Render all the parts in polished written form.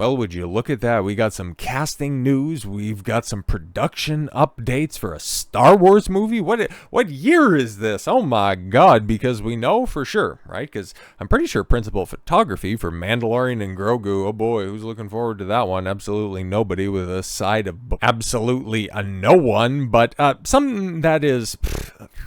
Well, would you look at that? We got some casting news. We've got some production updates for a Star Wars movie. What year is this? Oh my God! Because we know for sure, right? Because I'm pretty sure principal photography for Mandalorian and Grogu. Oh boy, who's looking forward to that one? Absolutely nobody, with a side of absolutely a no one. But something that is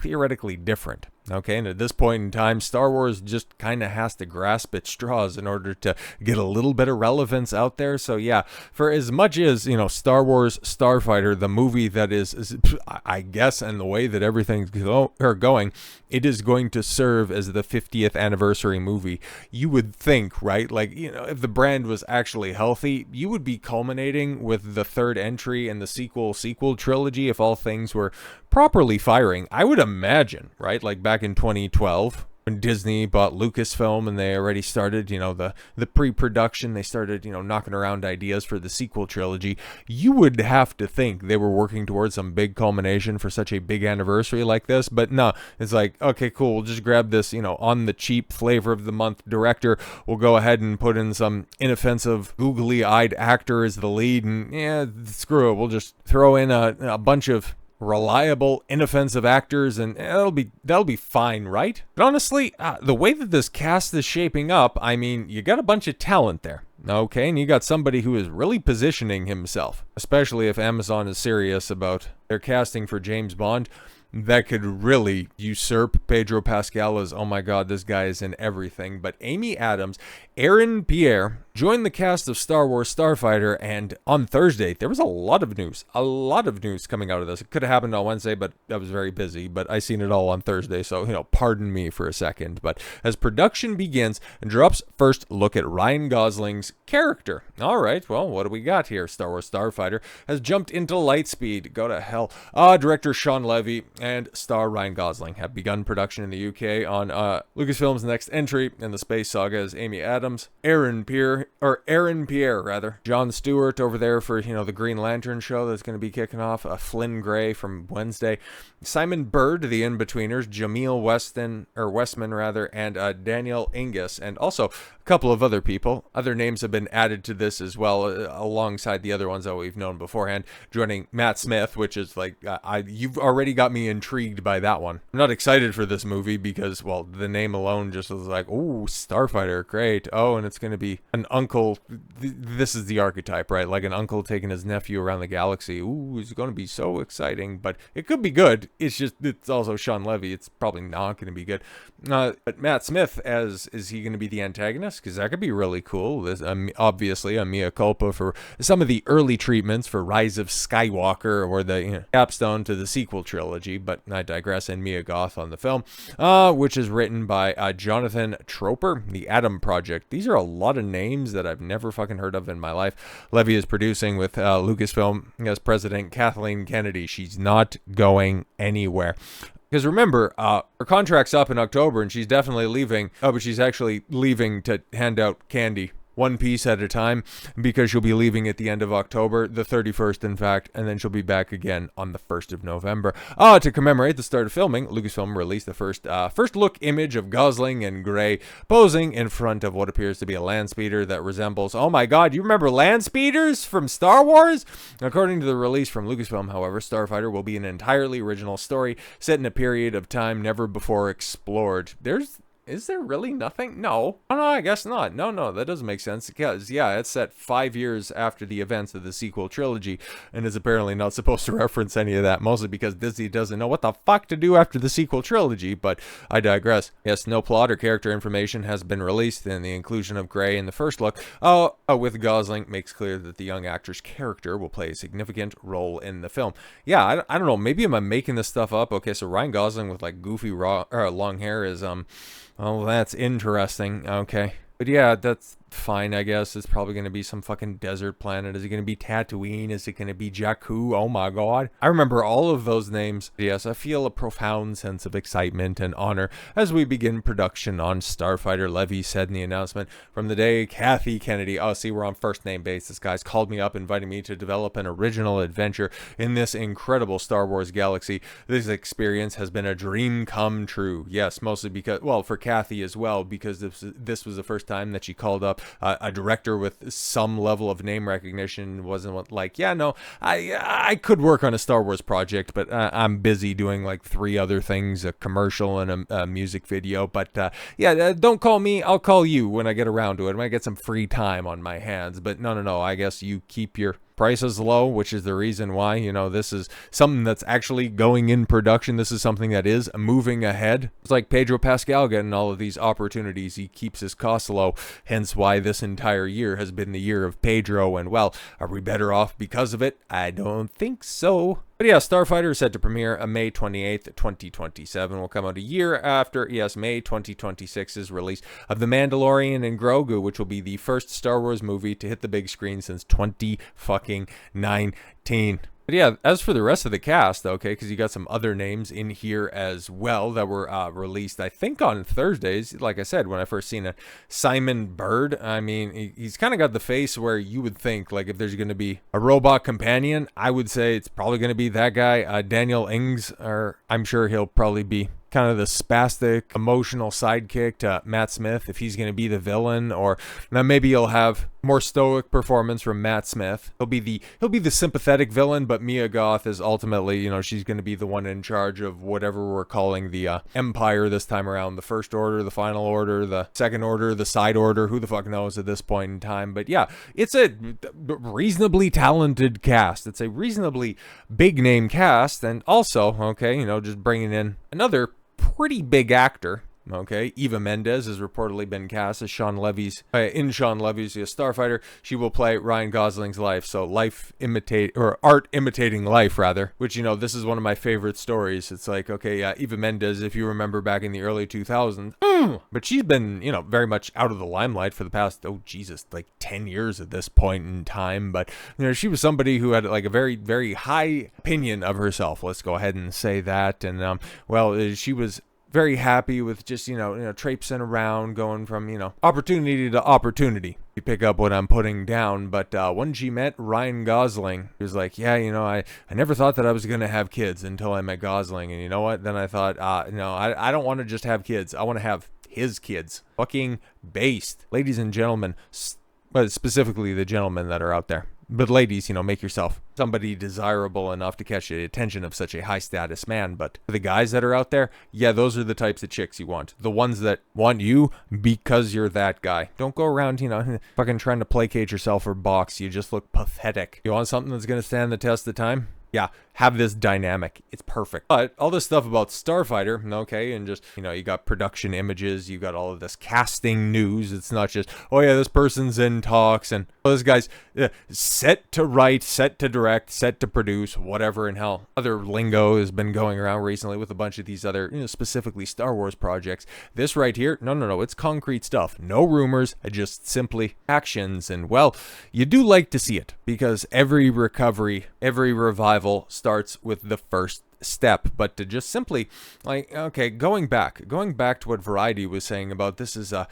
theoretically different. Okay, and at this point in time, Star Wars just kind of has to grasp its straws in order to get a little bit of relevance out there. So yeah, for as much as, Star Wars Starfighter, the movie that is I guess, and the way that everything's going, it is going to serve as the 50th anniversary movie. You would think, right? Like, if the brand was actually healthy, you would be culminating with the third entry in the sequel trilogy if all things were properly firing. I would imagine, right? Like back in 2012 when Disney bought Lucasfilm and they already started, the pre-production, they started, knocking around ideas for the sequel trilogy. You would have to think they were working towards some big culmination for such a big anniversary like this. But no, it's like, okay, cool, we'll just grab this, on the cheap flavor of the month director. We'll go ahead and put in some inoffensive, googly-eyed actor as the lead, and yeah, screw it. We'll just throw in a bunch of reliable, inoffensive actors, and that'll be fine, right? But honestly, the way that this cast is shaping up, I mean, you got a bunch of talent there, okay? And you got somebody who is really positioning himself, especially if Amazon is serious about their casting for James Bond. That could really usurp Pedro Pascal as, oh my God, this guy is in everything. But Amy Adams, Pierre joined the cast of Star Wars Starfighter, and on Thursday, there was a lot of news coming out of this. It could have happened on Wednesday, but I was very busy, but I seen it all on Thursday, so, pardon me for a second. But as production begins and drops first look at Ryan Gosling's character. All right, well, what do we got here? Star Wars Starfighter has jumped into light speed. Go to hell. Director Shawn Levy and star Ryan Gosling have begun production in the UK on Lucasfilm's next entry in the space saga as Amy Adams, Aaron Pierre, Jon Stewart over there for, the Green Lantern show that's going to be kicking off, Flynn Gray from Wednesday, Simon Bird, the In-Betweeners, Jameel Westman, and Daniel Ingus, and also a couple of other people. Other names have been added to this as well, alongside the other ones that we've known beforehand, joining Matt Smith, which is like, you've already got me intrigued by that one. I'm not excited for this movie because, well, the name alone just was like, ooh, Starfighter, great. Oh, and it's going to be an uncle. This is the archetype, right? Like an uncle taking his nephew around the galaxy. Ooh, it's going to be so exciting, but it could be good. It's also Shawn Levy. It's probably not going to be good. But Matt Smith, is he going to be the antagonist? Because that could be really cool. There's obviously a mea culpa for some of the early treatments for Rise of Skywalker, or the capstone to the sequel trilogy, but I digress. And Mia Goth on the film, which is written by Jonathan Troper, The Adam Project. These are a lot of names that I've never fucking heard of in my life. Levy is producing with Lucasfilm as president Kathleen Kennedy. She's not going anywhere. Because remember, her contract's up in October, and she's definitely leaving. Oh, but she's actually leaving to hand out candy, one piece at a time, because she'll be leaving at the end of October, the 31st, in fact, and then she'll be back again on the 1st of November. To commemorate the start of filming, Lucasfilm released the first look image of Gosling and Gray posing in front of what appears to be a land speeder that resembles, oh my God, you remember land speeders from Star Wars? According to the release from Lucasfilm, however, Starfighter will be an entirely original story set in a period of time never before explored. Is there really nothing? No. Oh, no, I guess not. No, that doesn't make sense. Because, yeah, it's set 5 years after the events of the sequel trilogy, and is apparently not supposed to reference any of that, mostly because Disney doesn't know what the fuck to do after the sequel trilogy, but I digress. Yes, no plot or character information has been released, and the inclusion of Gray in the first look with Gosling makes clear that the young actor's character will play a significant role in the film. Yeah, I don't know, maybe am I making this stuff up? Okay, so Ryan Gosling with, like, goofy long hair is, oh, that's interesting. Okay. But yeah, that's fine, I guess. It's probably going to be some fucking desert planet. Is it going to be Tatooine? Is it going to be Jakku? Oh my God. I remember all of those names. Yes, I feel a profound sense of excitement and honor as we begin production on Starfighter, Levy said in the announcement. From the day Kathy Kennedy, oh, see, we're on first name basis, guys, called me up, inviting me to develop an original adventure in this incredible Star Wars galaxy. This experience has been a dream come true. Yes, mostly because, well, for Kathy as well, because this was the first time that she called up a director with some level of name recognition wasn't like, yeah, no, I could work on a Star Wars project, but I'm busy doing like 3 other things, a commercial and a music video. But yeah, don't call me, I'll call you when I get around to it. I might get some free time on my hands. But no, I guess you keep your prices low, which is the reason why, this is something that's actually going in production. This is something that is moving ahead. It's like Pedro Pascal getting all of these opportunities. He keeps his costs low, hence why this entire year has been the year of Pedro. And well, are we better off because of it? I don't think so. But yeah, Starfighter is set to premiere on May 28th, 2027. Will come out a year after, May 2026's release of The Mandalorian and Grogu, which will be the first Star Wars movie to hit the big screen since 2019. But yeah, as for the rest of the cast, okay, because you got some other names in here as well that were released, I think, on Thursdays. Like I said, when I first seen it, Simon Bird, I mean, he's kind of got the face where you would think, like, if there's going to be a robot companion, I would say it's probably going to be that guy, Daniel Ings, or I'm sure he'll probably be kind of the spastic, emotional sidekick to Matt Smith if he's going to be the villain, or now maybe you'll have more stoic performance from Matt Smith. He'll be the sympathetic villain, but Mia Goth is ultimately, she's going to be the one in charge of whatever we're calling the Empire this time around. The First Order, the Final Order, the Second Order, the Side Order, who the fuck knows at this point in time. But yeah, it's a reasonably talented cast. It's a reasonably big name cast, and also, okay, just bringing in another pretty big actor. Okay, Eva Mendes has reportedly been cast as Shawn Levy's Starfighter. She will play Ryan Gosling's life, so art imitating life, rather. Which this is one of my favorite stories. It's like, okay, yeah, Eva Mendes, if you remember back in the early 2000s, but she's been very much out of the limelight for the past like 10 years at this point in time. But she was somebody who had like a very, very high opinion of herself. Let's go ahead and say that. And she was very happy with just, traipsing around, going from, opportunity to opportunity. You pick up what I'm putting down. But when she met Ryan Gosling, he was like, yeah, I never thought that I was going to have kids until I met Gosling. And you know what? Then I thought, no, I don't want to just have kids. I want to have his kids. Fucking based. Ladies and gentlemen, but specifically the gentlemen that are out there. But ladies, make yourself somebody desirable enough to catch the attention of such a high status man. But for the guys that are out there, yeah, those are the types of chicks you want. The ones that want you because you're that guy. Don't go around, fucking trying to placate yourself or box. You just look pathetic. You want something that's going to stand the test of time? Yeah, have this dynamic. It's perfect. But all this stuff about Starfighter, okay, and just, you got production images, you got all of this casting news. It's not just, oh yeah, this person's in talks, and this guy's set to write, set to direct, set to produce, whatever in hell. Other lingo has been going around recently with a bunch of these other, specifically Star Wars projects. This right here, no, it's concrete stuff. No rumors, just simply actions. And well, you do like to see it, because every recovery, every revival starts with the first step. But to just simply, like, okay, going back to what Variety was saying about this is a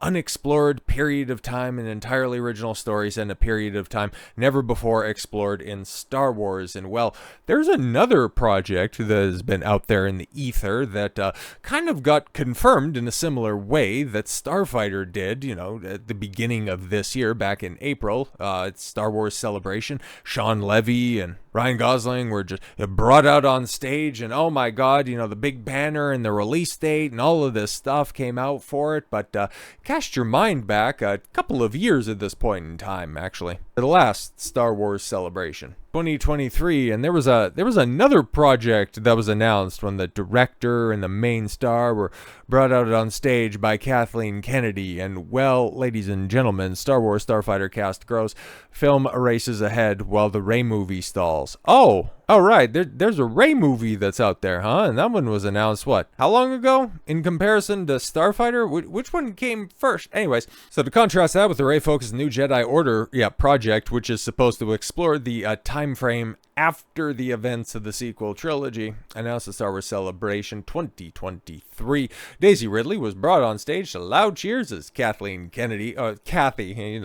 unexplored period of time in entirely original stories, and a period of time never before explored in Star Wars. And well, there's another project that has been out there in the ether that kind of got confirmed in a similar way that Starfighter did, at the beginning of this year, back in April. It's Star Wars Celebration. Shawn Levy and Ryan Gosling were just brought out on stage, and oh my god, the big banner and the release date and all of this stuff came out for it. But cast your mind back a couple of years at this point in time, actually, the last Star Wars Celebration, 2023, and there was another project that was announced when the director and the main star were brought out on stage by Kathleen Kennedy. And well, ladies and gentlemen, Star Wars Starfighter cast grows, film races ahead while the Rey movie stalls. Oh, right, there's a Rey movie that's out there, huh? And that one was announced, how long ago? In comparison to Starfighter? Which one came first? Anyways, so to contrast that with the Rey-focused New Jedi Order project, which is supposed to explore the time frame after the events of the sequel trilogy, announced the Star Wars Celebration 2023. Daisy Ridley was brought on stage to loud cheers as Kathleen Kennedy, Kathy,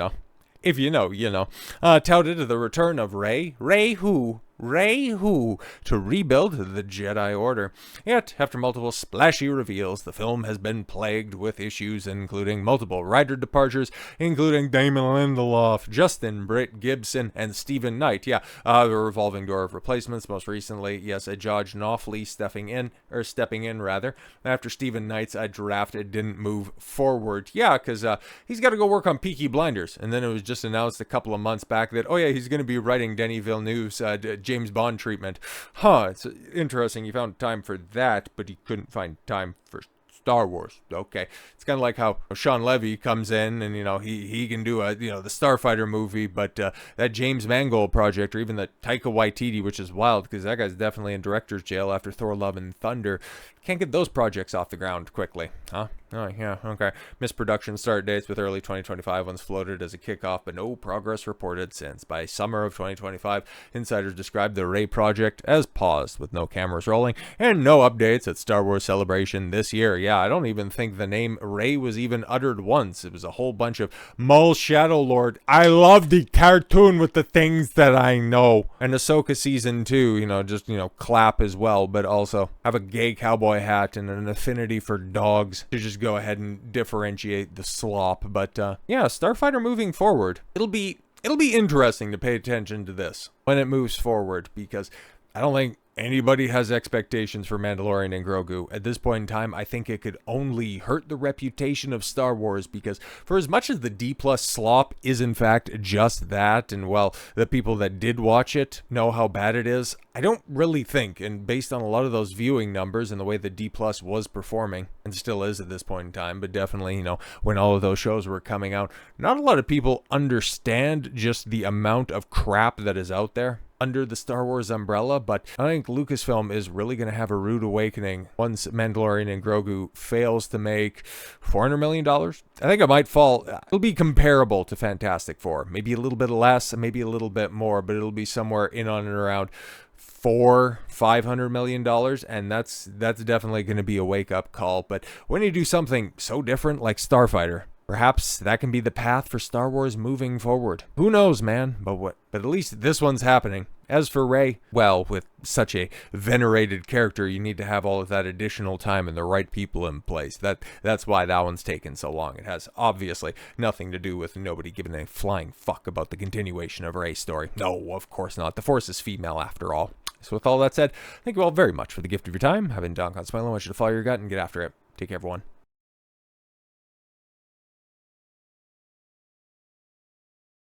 if you know, touted the return of Rey, who Rey who? To rebuild the Jedi Order. Yet, after multiple splashy reveals, the film has been plagued with issues, including multiple writer departures, including Damon Lindelof, Justin Britt Gibson, and Stephen Knight. Yeah, the revolving door of replacements. Most recently, yes, Judge Knopfler stepping in after Stephen Knight's draft didn't move forward. Yeah, because he's got to go work on Peaky Blinders, and then it was just announced a couple of months back that, oh yeah, he's going to be writing Denis Villeneuve's James Bond treatment. It's interesting. He found time for that, but he couldn't find time for Star Wars. Okay, it's kind of like how Shawn Levy comes in and he can do the Starfighter movie, but that James Mangold project, or even the Taika Waititi, which is wild because that guy's definitely in director's jail after Thor: Love and Thunder, can't get those projects off the ground quickly, huh? Oh yeah, okay. Missed production start dates with early 2025 ones floated as a kickoff, but no progress reported since. By summer of 2025, insiders described the Rey project as paused, with no cameras rolling and no updates at Star Wars Celebration this year. Yeah, I don't even think the name Rey was even uttered once. It was a whole bunch of Maul Shadow Lord. I love the cartoon with the things that I know. And Ahsoka season 2, just clap as well, but also have a gay cowboy hat and an affinity for dogs to just go ahead and differentiate the slop. But yeah, Starfighter moving forward, it'll be interesting to pay attention to this when it moves forward, because I don't think anybody has expectations for Mandalorian and Grogu. At this point in time, I think it could only hurt the reputation of Star Wars, because for as much as the D+ slop is in fact just that, and well, the people that did watch it know how bad it is, I don't really think, and based on a lot of those viewing numbers and the way the D+ was performing, and still is at this point in time, but definitely, when all of those shows were coming out, not a lot of people understand just the amount of crap that is out there under the Star Wars umbrella. But I think Lucasfilm is really going to have a rude awakening once Mandalorian and Grogu fails to make $400 million. I think it might fall. It'll be comparable to Fantastic Four. Maybe a little bit less, maybe a little bit more, but it'll be somewhere in on and around $500 million, and that's definitely going to be a wake-up call. But when you do something so different like Starfighter, perhaps that can be the path for Star Wars moving forward. Who knows, man? But at least this one's happening. As for Rey, well, with such a venerated character, you need to have all of that additional time and the right people in place. That's why that one's taken so long. It has obviously nothing to do with nobody giving a flying fuck about the continuation of Rey's story. No, of course not. The Force is female after all. So with all that said, thank you all very much for the gift of your time. I've been Don Consuelo. I want you to follow your gut and get after it. Take care, everyone.